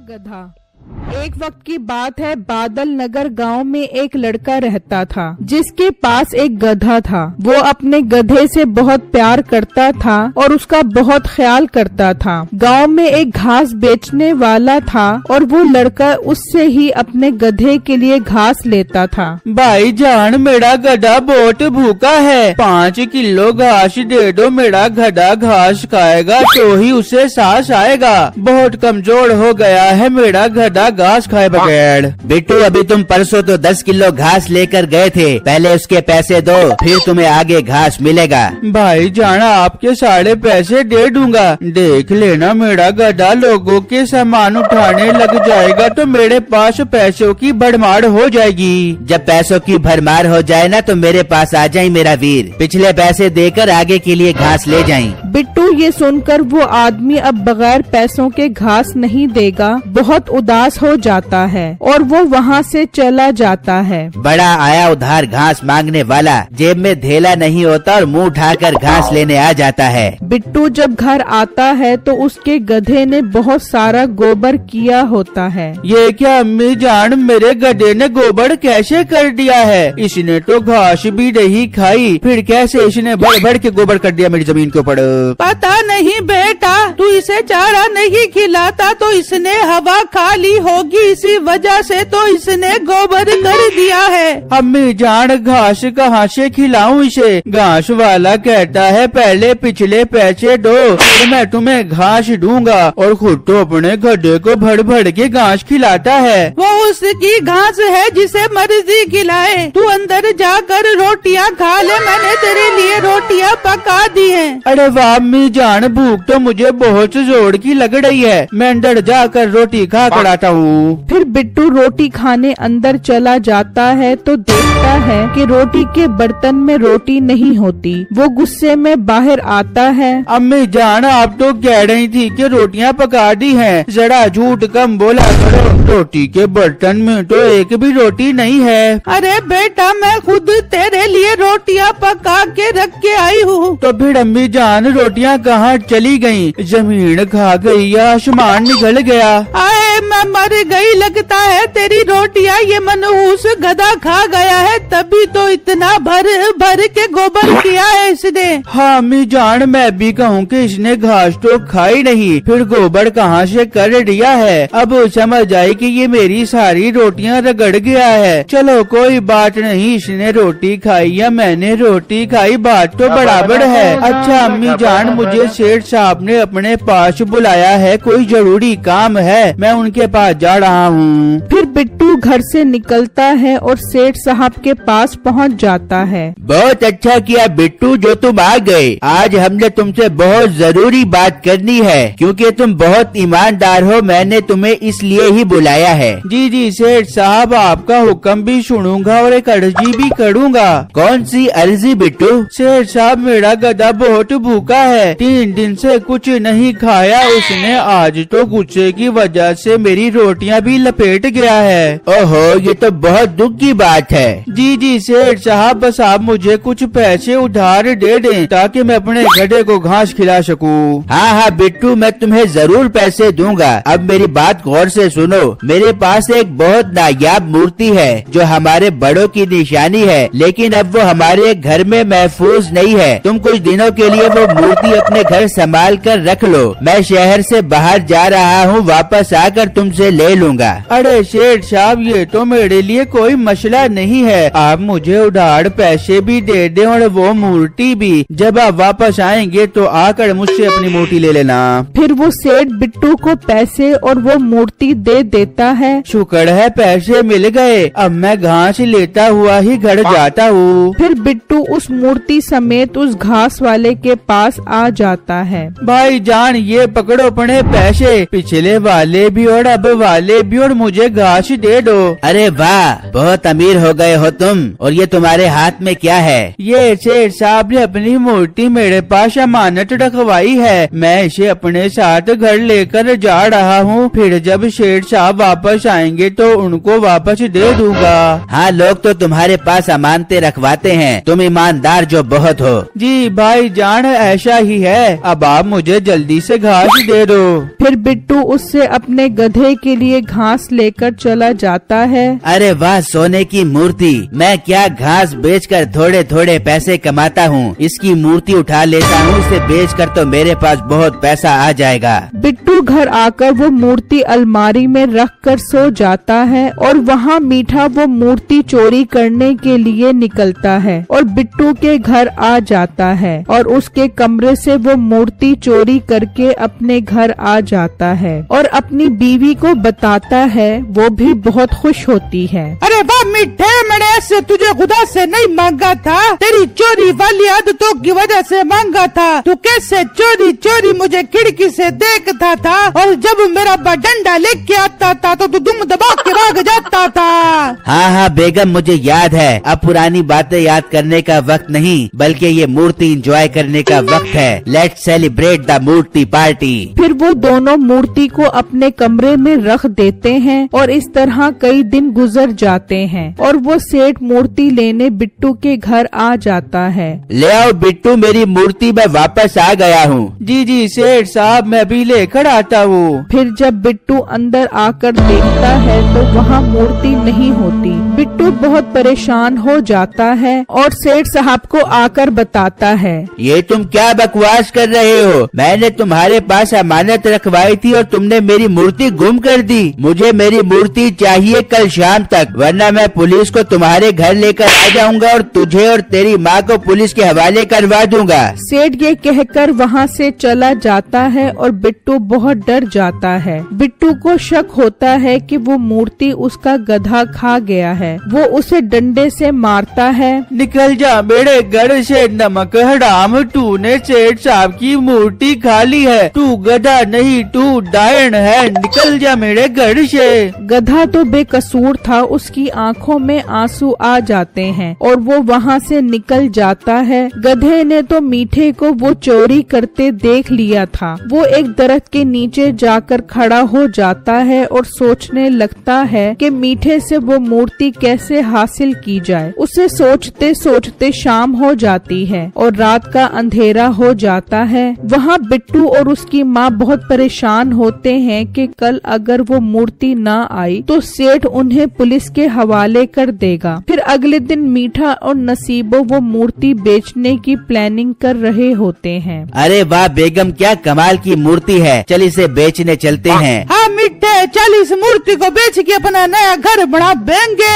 गधा। एक वक्त की बात है, बादल नगर गांव में एक लड़का रहता था जिसके पास एक गधा था। वो अपने गधे से बहुत प्यार करता था और उसका बहुत ख्याल करता था। गांव में एक घास बेचने वाला था और वो लड़का उससे ही अपने गधे के लिए घास लेता था। भाईजान, मेरा गधा बहुत भूखा है, 5 किलो घास दे दो। मेरा गधा घास खाएगा तो ही उसे सांस आएगा। बहुत कमजोर हो गया है मेरा गधा घास खाए बगैर। बिट्टू, अभी तुम परसों तो 10 किलो घास लेकर गए थे, पहले उसके पैसे दो, फिर तुम्हें आगे घास मिलेगा। भाईजान, आपके सारे पैसे दे दूंगा। देख लेना, मेरा गधा लोगों के सामान उठाने लग जाएगा तो मेरे पास पैसों की भरमार हो जाएगी। जब पैसों की भरमार हो जाए ना तो मेरे पास आ जाए मेरा वीर, पिछले पैसे देकर आगे के लिए घास ले जाए। बिट्टू ये सुनकर वो आदमी अब बगैर पैसों के घास नहीं देगा, बहुत उदास हो जाता है और वो वहाँ से चला जाता है। बड़ा आया उधार घास मांगने वाला, जेब में धेला नहीं होता और मुंह उठाकर घास लेने आ जाता है। बिट्टू जब घर आता है तो उसके गधे ने बहुत सारा गोबर किया होता है। ये क्या अम्मी जान, मेरे गधे ने गोबर कैसे कर दिया है? इसने तो घास भी नहीं खाई, फिर कैसे इसने बढ़ बढ़ के गोबर कर दिया मेरी जमीन के ऊपर? पता नहीं बेटा, तू इसे चारा नहीं खिलाता तो इसने हवा खा ली होगी, इसी वजह से तो इसने गोबर कर दिया है। अम्मी जान, घास कहाँ से खिलाऊं इसे? घास वाला कहता है पहले पिछले पैसे दो फिर मैं तुम्हें घास दूंगा, और खुद तो अपने गधे को भर भर के घास खिलाता है। वो उसकी घास है जिसे मर्जी खिलाए। तू अंदर जाकर रोटियां खा ले, मैंने तेरे लिए रोटियां पका दी है। अरे वाह अम्मी जान, भूख तो मुझे बहुत जोर की लग रही है, मैं अंदर जाकर रोटी खा कर आता हूँ। फिर बिट्टू रोटी खाने अंदर चला जाता है तो देखता है कि रोटी के बर्तन में रोटी नहीं होती। वो गुस्से में बाहर आता है। अम्मी जान, आप तो कह रही थी कि रोटियां पका दी हैं, जरा झूठ कम बोला करो। रोटी के बर्तन में तो एक भी रोटी नहीं है। अरे बेटा, मैं खुद तेरे लिए रोटियां पका के रख के आई हूँ। तो फिर अम्मी जान, रोटियां कहाँ चली गयी? जमीन खा गई या आसमान निकल गया? आए, मैं मर गई लगता है। तेरी रोटियां ये मनहूस गधा खा गया है, तभी तो इतना भर भर के गोबर किया है इसने। हाँ अम्मी जान, मैं भी कहूँ कि इसने घास तो खाई नहीं, फिर गोबर कहाँ से कर दिया है? अब समझ आई कि ये मेरी सारी रोटियां रगड़ गया है। चलो कोई बात नहीं, इसने रोटी खाई या मैंने रोटी खाई, बात तो बराबर है। अच्छा अम्मी जान, मुझे सेठ साहब ने अपने पास बुलाया है, कोई जरूरी काम है, मैं उनके पास जा रहा हूँ। फिर बिट्टू घर से निकलता है और सेठ साहब के पास पहुँच जाता है। बहुत अच्छा किया बिट्टू जो तुम आ गए, आज हमने तुमसे बहुत जरूरी बात करनी है, क्योंकि तुम बहुत ईमानदार हो, मैंने तुम्हें इसलिए ही बुलाया है। जी जी सेठ साहब, आपका हुक्म भी सुनूंगा और एक अर्जी भी करूँगा। कौन सी अर्जी बिट्टू? सेठ साहब, मेरा गधा बहुत भूखा है, 3 दिन से कुछ नहीं खाया उसने, आज तो गुस्से की वजह से मेरी रोटियां भी लपेट गया है। ओहो, ये तो बहुत दुख की बात है। जी जी सेठ साहब, बस आप मुझे कुछ पैसे उधार दे दें ताकि मैं अपने गधे को घास खिला सकूं। हाँ हाँ बिट्टू, मैं तुम्हें जरूर पैसे दूंगा। अब मेरी बात गौर से सुनो, मेरे पास एक बहुत नायाब मूर्ति है जो हमारे बड़ों की निशानी है, लेकिन अब वो हमारे घर में महफूज नहीं है। तुम कुछ दिनों के लिए वो मूर्ति अपने घर संभाल कर रख लो, मैं शहर से बाहर जा रहा हूँ, वापस आकर तुमसे ले लूंगा। अरे सेठ साहब, ये तो मेरे लिए कोई मसला नहीं है, आप मुझे उधार पैसे भी दे दें और वो मूर्ति भी। जब आप वापस आएंगे तो आकर मुझसे अपनी मूर्ति ले लेना। फिर वो सेठ बिट्टू को पैसे और वो मूर्ति दे देता है। शुक्र है पैसे मिल गए, अब मैं घास लेता हुआ ही घर जाता हूँ। फिर बिट्टू उस मूर्ति समेत उस घास वाले के पास आ जाता है। भाई जान, ये पकड़ो अपने पैसे, पिछले वाले भी और अब वाले भी, और मुझे घास दे दो। अरे वाह, बहुत अमीर हो गए हो तुम। और ये तुम्हारे हाथ में क्या है? ये सेठ साहब ने अपनी मूर्ति मेरे पास अमानत रखवाई है, मैं इसे अपने साथ घर लेकर जा रहा हूँ, फिर जब सेठ साहब वापस आएंगे तो उनको वापस दे दूंगा। हाँ, लोग तो तुम्हारे पास अमानतें रखवाते हैं, तुम ईमानदार जो बहुत हो। जी भाई जान, ऐसा ही है, अब आप मुझे जल्दी से घास दे दो। फिर बिट्टू उससे अपने गधे के लिए घास लेकर चला जाता है। अरे वाह, सोने की मूर्ति, मैं क्या घास बेचकर थोड़े थोड़े पैसे कमाता हूँ। इसकी मूर्ति उठा लेता हूँ, इसे बेचकर तो मेरे पास बहुत पैसा आ जाएगा। बिट्टू घर आकर वो मूर्ति अलमारी में रख कर सो जाता है और वहाँ मीठा वो मूर्ति चोरी करने के लिए निकलता है और बिट्टू के घर आ जाता है और उसके कमरे से वो मूर्ति चोरी करके अपने घर आ जाता है और अपनी बीवी को बताता है। वो भी बहुत खुश होती है। अरे वाह मीठे, मैंने ऐसे तुझे खुदा से नहीं मांगा था, तेरी चोरी वाली आदतों की वजह से मांगा था। तू कैसे चोरी चोरी मुझे खिड़की से देखता था और जब मेरा डंडा लेके आता था तो तू दुम दबा के भाग जाता था। हाँ हाँ बेगम, मुझे याद है। अब पुरानी बातें याद करने का वक्त नहीं, बल्कि ये मूर्ति एंजॉय करने का वक्त है। Let's celebrate the murti party. फिर वो दोनों मूर्ति को अपने कमरे में रख देते हैं और इस तरह कई दिन गुजर जाते हैं और वो सेठ मूर्ति लेने बिट्टू के घर आ जाता है। ले आओ बिट्टू, मेरी मूर्ति, मैं वापस आ गया हूँ। जी जी सेठ साहब, मैं भी लेकर आता हूँ। फिर जब बिट्टू अंदर आकर देखता है तो वहाँ मूर्ति नहीं होती। बिट्टू बहुत परेशान हो जाता है और सेठ साहब को आकर बताता है। ये तुम क्या बकवास कर रहे हो? मैंने तुम्हारे पास अमानत रखवाई थी और तुमने मेरी मूर्ति गुम कर दी। मुझे मेरी मूर्ति चाहिए कल शाम तक, वरना मैं पुलिस को तुम्हारे घर लेकर आ जाऊंगा और तुझे और तेरी माँ को पुलिस के हवाले करवा दूंगा। सेठ ये कहकर वहाँ से चला जाता है और बिट्टू बहुत डर जाता है। बिट्टू को शक होता है कि वो मूर्ति उसका गधा खा गया है। वो उसे डंडे से मारता है। निकल जा मेरे घर से नमक हराम, तूने सेठ साहब की मूर्ति खा ली है। तू गधा नहीं, तू डायन है, निकल जा मेरे घर से। गधा तो बेकसूर था, उसकी आंखों में आंसू आ जाते हैं और वो वहाँ से निकल जाता है। गधे ने तो मीठे को वो चोरी करते देख लिया था। वो एक दरख्त के नीचे जाकर खड़ा हो जाता है और सोचने लगता है कि मीठे से वो मूर्ति कैसे हासिल की जाए। उसे सोचते सोचते शाम हो जाती है और रात का अंधेरा हो जाता है। वहाँ बिट्टू और उसकी माँ बहुत परेशान होते हैं कि कल अगर वो मूर्ति न आई तो सेठ उन्हें पुलिस के हवाले कर देगा। फिर अगले दिन मीठा और नसीबो वो मूर्ति बेचने की प्लानिंग कर रहे होते हैं। अरे वाह बेगम, क्या कमाल की मूर्ति है, चल इसे बेचने चलते हैं। हाँ मीठे, चल इस मूर्ति को बेच के अपना नया घर बना देंगे।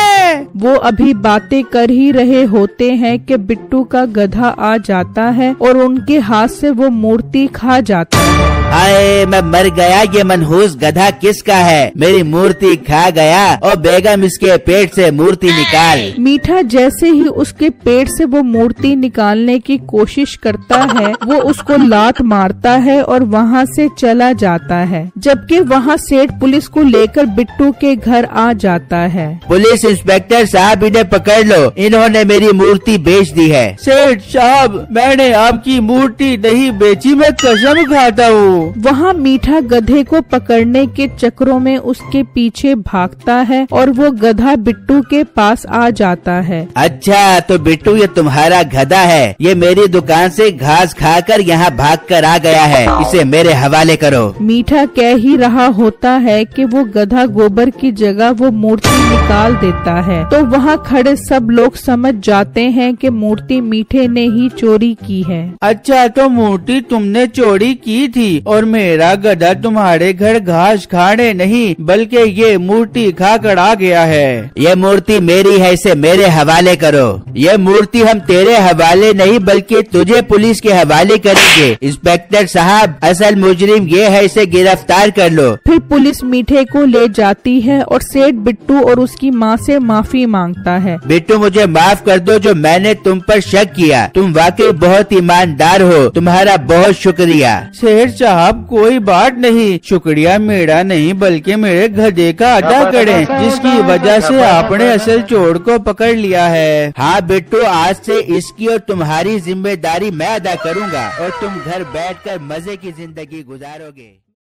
वो अभी बातें कर ही रहे होते हैं कि बिट्टू का गधा आ जाता है और उनके हाथ से वो मूर्ति खा जाता है। आए मैं मर गया, ये मनहूस गधा किसका है? मेरी मूर्ति खा गया और बेगम इसके पेट से मूर्ति निकाल। मीठा जैसे ही उसके पेट से वो मूर्ति निकालने की कोशिश करता है वो उसको लात मारता है और वहाँ से चला जाता है। जबकि वहाँ सेठ पुलिस को लेकर बिट्टू के घर आ जाता है। पुलिस इंस्पेक्टर साहब, इन्हें पकड़ लो, इन्होंने मेरी मूर्ति बेच दी है। सेठ साहब, मैंने आपकी मूर्ति नहीं बेची, मैं कसम खाता हूँ। वहाँ मीठा गधे को पकड़ने के चक्रों में उसके पीछे भागता है और वो गधा बिट्टू के पास आ जाता है। अच्छा तो बिट्टू ये तुम्हारा गधा है, ये मेरी दुकान से घास खाकर यहाँ भागकर आ गया है, इसे मेरे हवाले करो। मीठा कह ही रहा होता है कि वो गधा गोबर की जगह वो मूर्ति निकाल देता है तो वहाँ खड़े सब लोग समझ जाते हैं कि मूर्ति मीठे ने ही चोरी की है। अच्छा तो मूर्ति तुमने चोरी की थी और मेरा गधा तुम्हारे घर घास खाने नहीं बल्कि ये मूर्ति खाकर आ गया है। ये मूर्ति मेरी है, इसे मेरे हवाले करो। ये मूर्ति हम तेरे हवाले नहीं बल्कि तुझे पुलिस के हवाले करेंगे। इंस्पेक्टर साहब, असल मुजरिम ये है, इसे गिरफ्तार कर लो। फिर पुलिस मीठे को ले जाती है और सेठ बिट्टू और उसकी माँ से माफी मांगता है। बिट्टू मुझे माफ कर दो जो मैंने तुम पर शक किया, तुम वाकई बहुत ईमानदार हो, तुम्हारा बहुत शुक्रिया। सेठ साहब कोई बात नहीं, शुक्रिया मेरा नहीं बल्कि मेरे गधे का अदा करें जिसकी वजह से आपने असल चोर को पकड़ लिया है। हाँ बिट्टू, आज से इसकी और तुम्हारी जिम्मेदारी मैं अदा करूँगा और तुम घर बैठकर मजे की जिंदगी गुजारोगे।